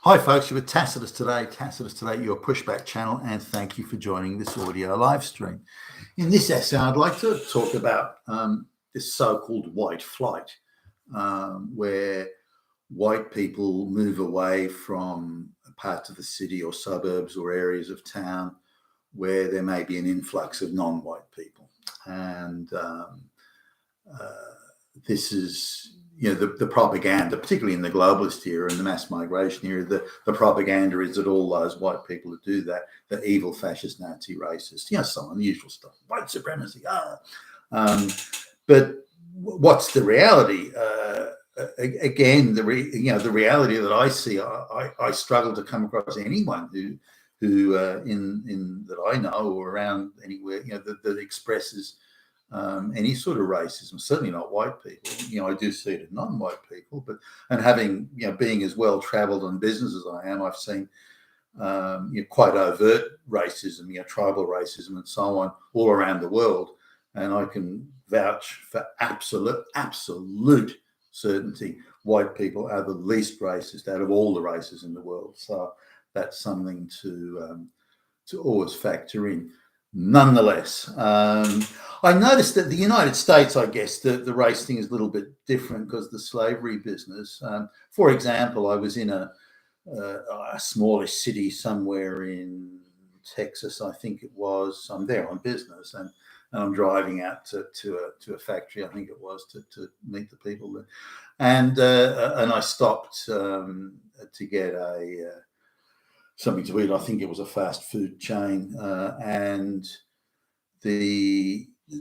Hi folks, you're with Tacitus Today, your pushback channel, and thank you for joining this audio live stream. In this essay, I'd like to talk about this so-called white flight, where white people move away from parts of the city or suburbs or areas of town where there may be an influx of non-white people. And this is, the propaganda, particularly in the globalist era and the mass migration era, the propaganda is that all those white people who do that, the evil, fascist, Nazi, racist, some unusual stuff, white supremacy. But what's the reality? Again, the reality that I see, I struggle to come across anyone who in that I know or around anywhere, that expresses any sort of racism. Certainly not white people. I do see it in non-white people, and having, being as well travelled on business as I am, I've seen quite overt racism, tribal racism and so on all around the world. And I can vouch for absolute certainty, white people are the least racist out of all the races in the world. So that's something to always factor in. Nonetheless, I noticed that the United States, I guess, the race thing is a little bit different because the slavery business. For example, I was in a smallish city somewhere in Texas, I think it was. I'm there on business, and I'm driving out to a factory, I think it was, to meet the people there. And I stopped to get something to eat. I think it was a fast food chain, and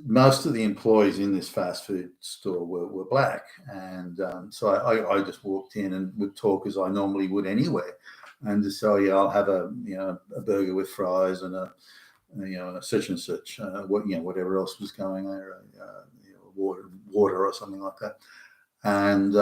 most of the employees in this fast food store were black, and so I just walked in and would talk as I normally would anywhere, and just say, I'll have a burger with fries and a such and such, whatever else was going there, water or something like that. And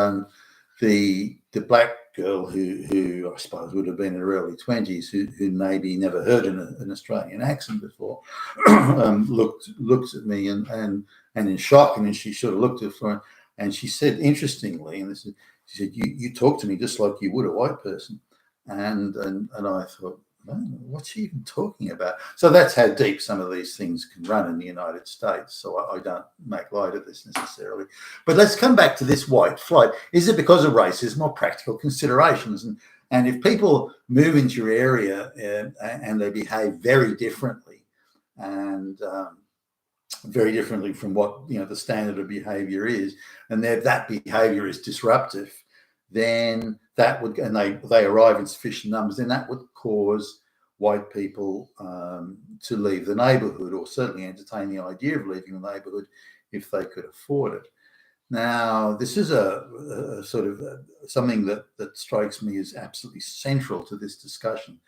the black girl who I suppose would have been in her early 20s, who maybe never heard an Australian accent before, looks at me and in shock, and then she sort of looked at her and she said, interestingly, she said, you talk to me just like you would a white person. And I thought, what's she even talking about? So that's how deep some of these things can run in the United States. So I don't make light of this necessarily. But let's come back to this white flight. Is it because of racism or practical considerations? And if people move into your area and they behave very differently, and very differently from what the standard of behavior is, and that behavior is disruptive, then that would, and they arrive in sufficient numbers, then that would cause white people to leave the neighborhood, or certainly entertain the idea of leaving the neighborhood if they could afford it. Now, this is a sort of something that strikes me as absolutely central to this discussion.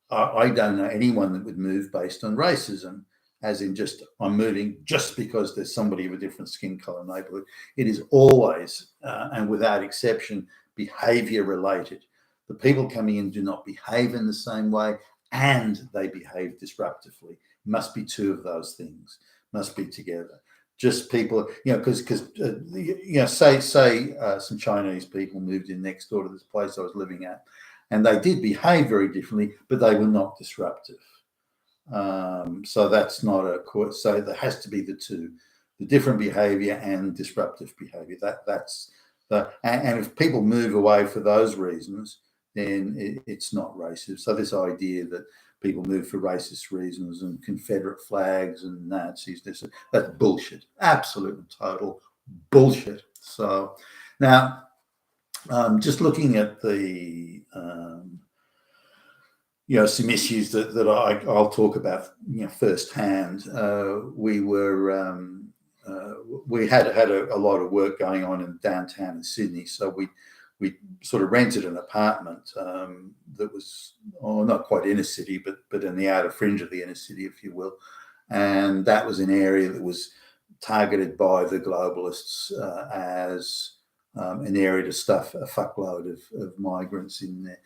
I don't know anyone that would move based on racism, as in just, I'm moving just because there's somebody of a different skin color neighborhood. It is always, and without exception, behavior related. The people coming in do not behave in the same way, and they behave disruptively. Must be two of those things, must be together. Just people, because say some Chinese people moved in next door to this place I was living at, and they did behave very differently, but they were not disruptive. So that's not so there has to be the two, the different behavior and disruptive behavior. And if people move away for those reasons, then it's not racist. So this idea that people move for racist reasons and Confederate flags and Nazis, that's bullshit. Absolute and total bullshit. So now, just looking at the some issues that I'll talk about firsthand. We had a lot of work going on in downtown in Sydney, so we sort of rented an apartment that was not quite inner city, but in the outer fringe of the inner city, if you will, and that was an area that was targeted by the globalists as an area to stuff a fuckload of migrants in there.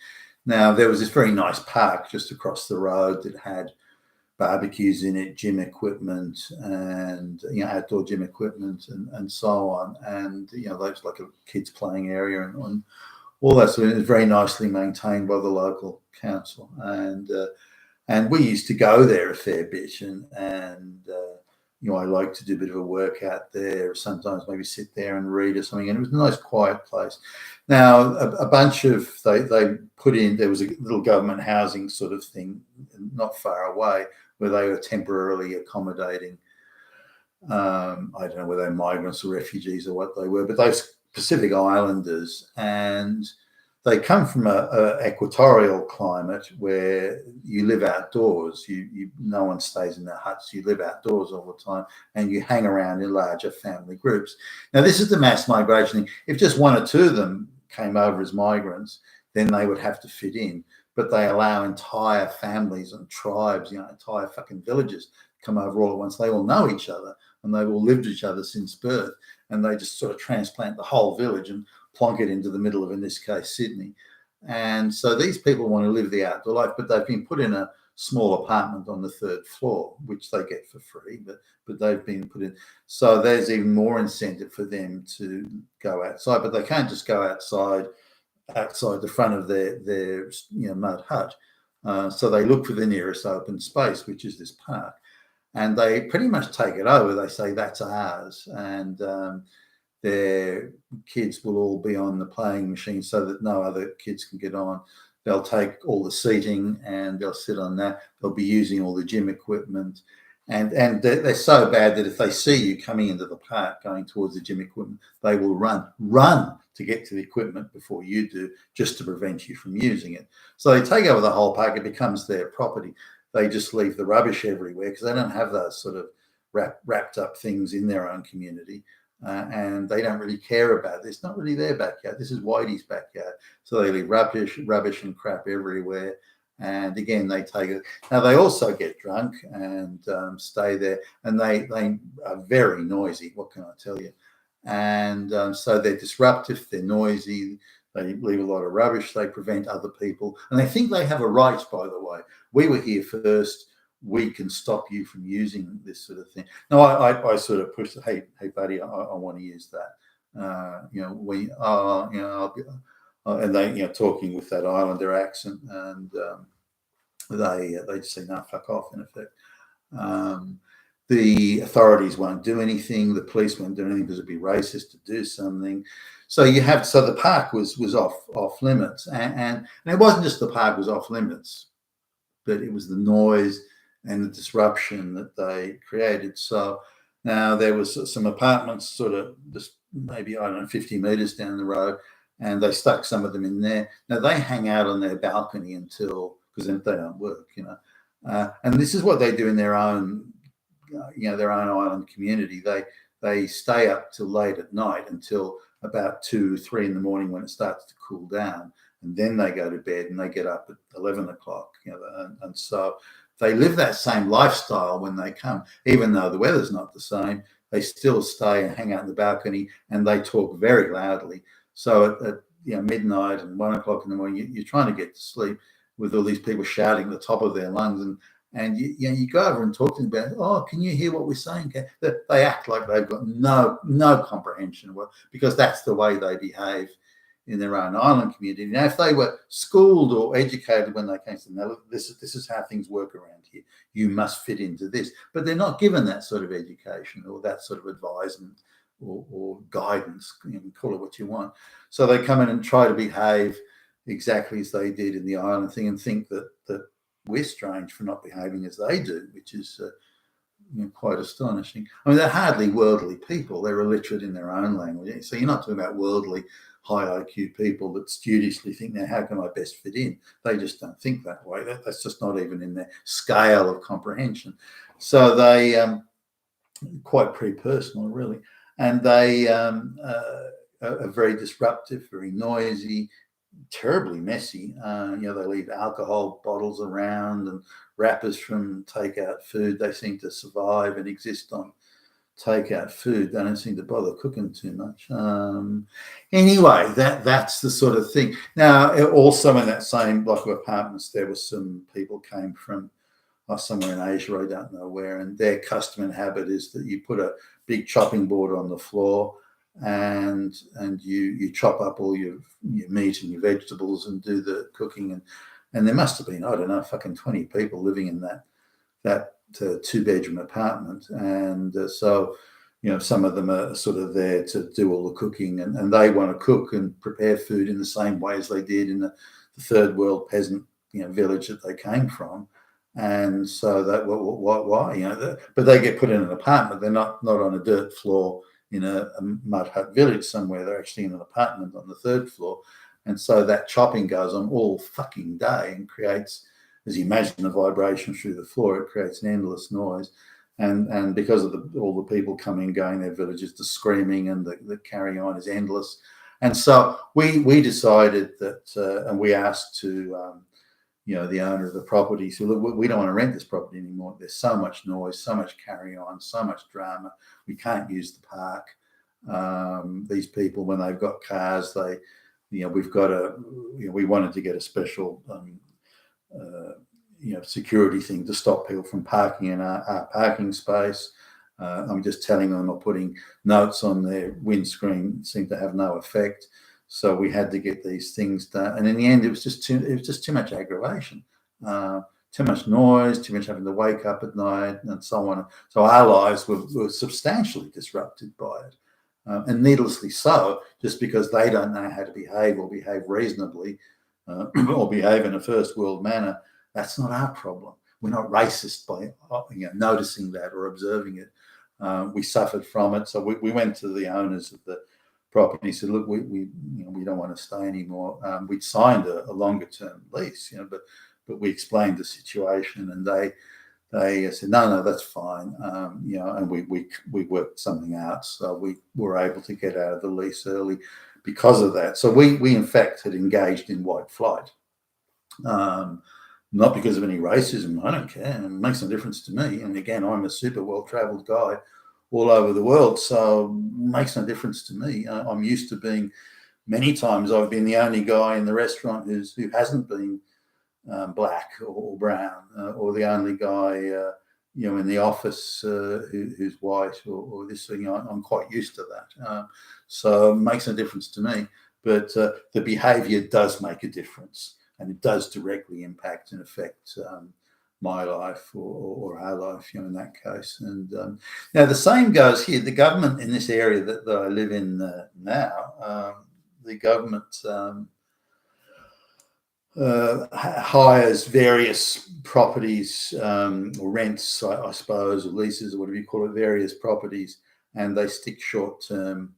Now, there was this very nice park just across the road that had barbecues in it, gym equipment, and outdoor gym equipment, and so on. And there was like a kids playing area and all that sort of is very nicely maintained by the local council, and we used to go there a fair bit, and I like to do a bit of a workout there. Sometimes maybe sit there and read or something, and it was a nice quiet place. Now a bunch of they put in, there was a little government housing sort of thing not far away where they were temporarily accommodating. I don't know whether they're migrants or refugees or what they were, but those Pacific Islanders, and they come from a equatorial climate where you live outdoors. No one stays in their huts. You live outdoors all the time, and you hang around in larger family groups. Now, this is the mass migration thing. If just one or two of them came over as migrants, then they would have to fit in. But they allow entire families and tribes, entire fucking villages come over all at once. They all know each other, and they've all lived with each other since birth, and they just sort of transplant the whole village and plonk it into the middle of, in this case, Sydney. And so these people want to live the outdoor life, but they've been put in a small apartment on the 3rd floor, which they get for free, but they've been put in. So there's even more incentive for them to go outside, but they can't just go outside the front of their mud hut. So they look for the nearest open space, which is this park, and they pretty much take it over. They say that's ours, and their kids will all be on the playing machine so that no other kids can get on. They'll take all the seating and they'll sit on that. They'll be using all the gym equipment. And they're so bad that if they see you coming into the park going towards the gym equipment, they will run to get to the equipment before you do, just to prevent you from using it. So they take over the whole park. It becomes their property. They just leave the rubbish everywhere because they don't have those sort of wrapped up things in their own community. And they don't really care about this. It's not really their backyard. This is Whitey's backyard. So they leave rubbish and crap everywhere. And again, they take it. Now they also get drunk and stay there, and they are very noisy. What can I tell you? And so they're disruptive. They're noisy. They leave a lot of rubbish. They prevent other people, and they think they have a right. By the way, we were here first. We can stop you from using this sort of thing. No, I sort of pushed. Hey, buddy, I want to use that. And they, talking with that Islander accent, and they just say, no, fuck off, in effect. The authorities won't do anything. The police won't do anything because it'd be racist to do something. So the park was off limits, and it wasn't just the park was off limits, but it was the noise and the disruption that they created. So now there was some apartments sort of just maybe, 50 meters down the road, and they stuck some of them in there. Now they hang out on their balcony until, because they don't work, and this is what they do in their own, their own island community. They stay up till late at night until about 2-3 in the morning when it starts to cool down, and then they go to bed and they get up at 11 o'clock, and so they live that same lifestyle when they come, even though the weather's not the same. They still stay and hang out in the balcony, and they talk very loudly. So at midnight and 1 o'clock in the morning, you're trying to get to sleep with all these people shouting at the top of their lungs, and you go over and talk to them about, oh, can you hear what we're saying? They act like they've got no comprehension of because that's the way they behave in their own island community. Now, if they were schooled or educated when they came to them, this is how things work around here. You must fit into this. But they're not given that sort of education or that sort of advisement or guidance. You can call it what you want. So they come in and try to behave exactly as they did in the island thing and think that we're strange for not behaving as they do, which is quite astonishing. I mean, they're hardly worldly people. They're illiterate in their own language. So you're not talking about worldly, high IQ people that studiously think, now, how can I best fit in? They just don't think that way. That's just not even in their scale of comprehension. So they quite pre-personal, really. And they are very disruptive, very noisy, terribly messy. They leave alcohol bottles around and wrappers from takeout food. They seem to survive and exist on takeout food. They don't seem to bother cooking too much. Anyway, that's the sort of thing. Now, also in that same block of apartments, there were some people came from somewhere in Asia, I don't know where, and their custom and habit is that you put a big chopping board on the floor, and you chop up all your meat and your vegetables and do the cooking, and there must have been, I don't know, fucking 20 people living in that 2-bedroom apartment, and so some of them are sort of there to do all the cooking, and they want to cook and prepare food in the same way as they did in the third world peasant village that they came from. And so that why but they get put in an apartment. They're not on a dirt floor in a mud hut village somewhere. They're actually in an apartment on the third floor, and so that chopping goes on all fucking day and creates, as you imagine, a vibration through the floor. It creates an endless noise, and because of all the people coming and going, their villages, the screaming and the carrying on is endless. And so we decided that, and we asked to the owner of the property, so look, we don't want to rent this property anymore. There's so much noise, so much carry on, so much drama. We can't use the park. These people, when they've got cars, we've got we wanted to get a special security thing to stop people from parking in our parking space. I'm just telling them or putting notes on their windscreen seemed to have no effect. So we had to get these things done, and in the end, it was just too much aggravation, too much noise, too much having to wake up at night, and so on. So our lives were substantially disrupted by it, and needlessly so, just because they don't know how to behave or behave reasonably, or behave in a first world manner. That's not our problem. We're not racist by noticing that or observing it. We suffered from it, so we went to the owners of the property, said, look, we don't want to stay anymore. We'd signed a longer term lease, but we explained the situation, and they said, no, that's fine, and we worked something out, so we were able to get out of the lease early because of that. So we in fact had engaged in white flight, not because of any racism. I don't care. It makes no difference to me. And again, I'm a super well-traveled guy all over the world, so it makes no difference to me. I'm used to being, many times I've been the only guy in the restaurant who hasn't been black or brown, or the only guy in the office who's white or this thing. I'm quite used to that, so it makes no difference to me. But the behavior does make a difference, and it does directly impact and affect my life or our life, in that case. And now the same goes here. The government in this area that I live in now, the government hires various properties, or rents, I suppose, or leases, or whatever you call it, various properties, and they stick short-term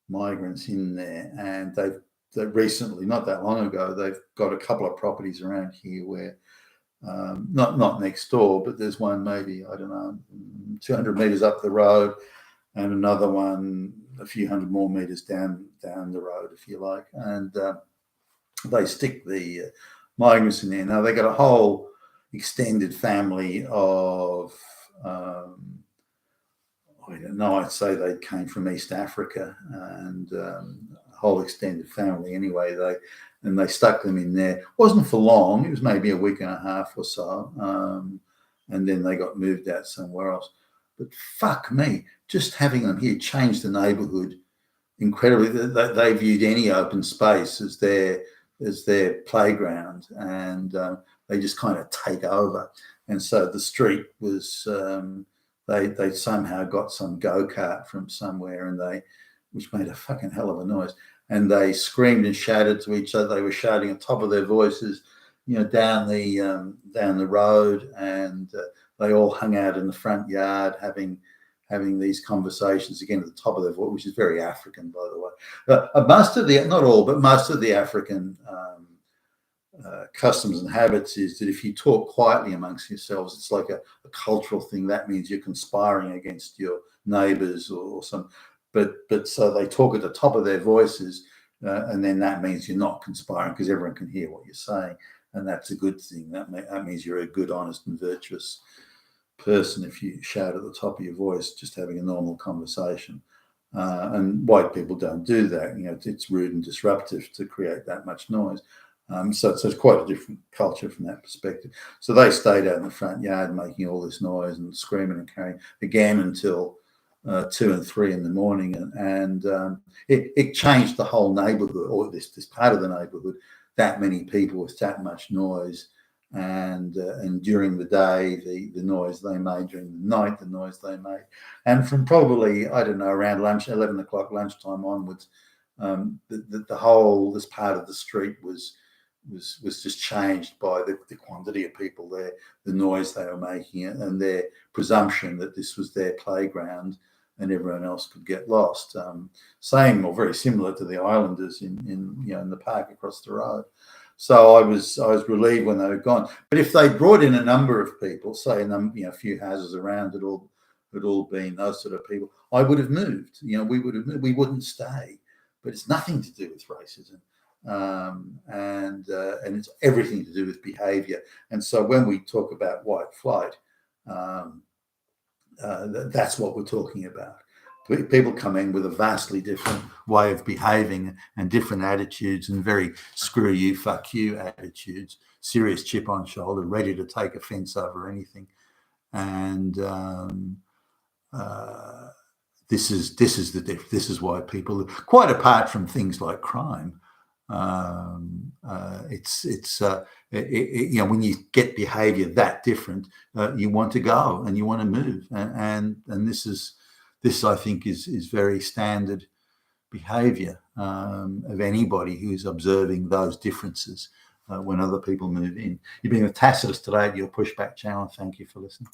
migrants in there. And they recently, not that long ago, they've got a couple of properties around here where, not next door, but there's one maybe, I don't know, 200 meters up the road, and another one a few hundred more meters down the road, if you like. And they stick the migrants in there. Now they got a whole extended family of, I don't know, I'd say they came from East Africa, and a whole extended family anyway. They stuck them in there. It wasn't for long. It was maybe a week and a half or so. And then they got moved out somewhere else. But fuck me, just having them here changed the neighborhood incredibly. They viewed any open space as their playground, and they just kind of take over. And so the street was, they somehow got some go-kart from somewhere, and which made a fucking hell of a noise. And they screamed and shouted to each other. They were shouting at the top of their voices, down the road, and they all hung out in the front yard having these conversations again at the top of their voice, which is very African, by the way. Most of the, not all, but most of the African customs and habits is that if you talk quietly amongst yourselves, it's like a cultural thing. That means you're conspiring against your neighbors or some. But so they talk at the top of their voices, and then that means you're not conspiring because everyone can hear what you're saying, and that's a good thing. That means you're a good, honest, and virtuous person if you shout at the top of your voice, just having a normal conversation. And white people don't do that. It's rude and disruptive to create that much noise. So it's quite a different culture from that perspective. So they stayed out in the front yard making all this noise and screaming and carrying again until 2 and 3 in the morning, and it changed the whole neighbourhood, or this part of the neighbourhood. That many people with that much noise, and during the day, the noise they made, during the night, the noise they made, and from probably, I don't know, around 11 o'clock lunchtime onwards, the whole, this part of the street was just changed by the quantity of people there, the noise they were making, and their presumption that this was their playground and everyone else could get lost. Same or very similar to the islanders in the park across the road. So I was relieved when they were gone. But if they brought in a number of people, say a few houses around, it all been those sort of people, I would have moved. We would have moved. We wouldn't stay. But it's nothing to do with racism. And it's everything to do with behaviour. And so when we talk about white flight, that's what we're talking about. People come in with a vastly different way of behaving and different attitudes, and very screw you, fuck you attitudes, serious chip on shoulder, ready to take offence over anything. And this is why people, quite apart from things like crime, when you get behaviour that different, you want to go and you want to move, and this I think is very standard behaviour of anybody who's observing those differences when other people move in. You've been with Tacitus today at your Pushback channel. Thank you for listening.